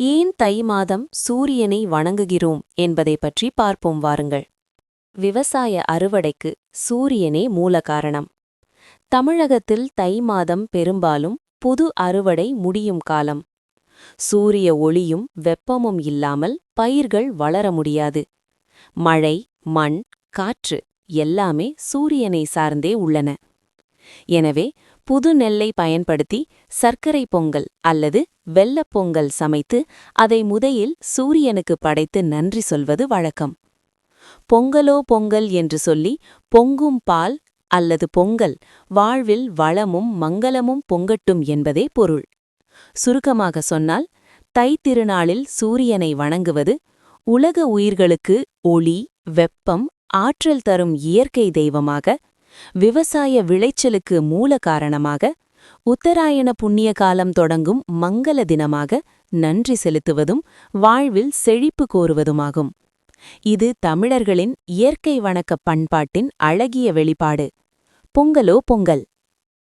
ஏன் தை மாதம் சூரியனை வணங்குகிறோம் என்பதை பற்றி பார்ப்போம் வாருங்கள். விவசாய அறுவடைக்கு சூரியனே மூல காரணம். தமிழகத்தில் தை மாதம் பெரும்பாலும் புது அறுவடை முடியும் காலம். சூரிய ஒளியும் வெப்பமும் இல்லாமல் பயிர்கள் வளர முடியாது. மழை, மண், காற்று எல்லாமே சூரியனை சார்ந்தே உள்ளன. எனவே புது நெல்லை பயன்படுத்தி சர்க்கரை பொங்கல் அல்லது வெல்லப் பொங்கல் சமைத்து அதை முதலில் சூரியனுக்கு படைத்து நன்றி சொல்வது வழக்கம். பொங்கலோ பொங்கல் என்று சொல்லி பொங்கும் பால் அல்லது பொங்கல் வாழ்வில் வளமும் மங்களமும் பொங்கட்டும் என்பதே பொருள். சுருக்கமாக சொன்னால், தைத் திருநாளில் சூரியனை வணங்குவது உலக உயிர்களுக்கு ஒளி, வெப்பம், ஆற்றல் தரும் இயற்கை தெய்வமாக, விவசாய விளைச்சலுக்கு மூல காரணமாக, உத்தராயண புண்ணிய காலம் தொடங்கும் மங்கள தினமாக நன்றி செலுத்துவதும் வாழ்வில் செழிப்பு கோருவதுமாகும். இது தமிழர்களின் இயற்கை வணக்க பண்பாட்டின் அழகிய வெளிப்பாடு. பொங்கலோ பொங்கல்.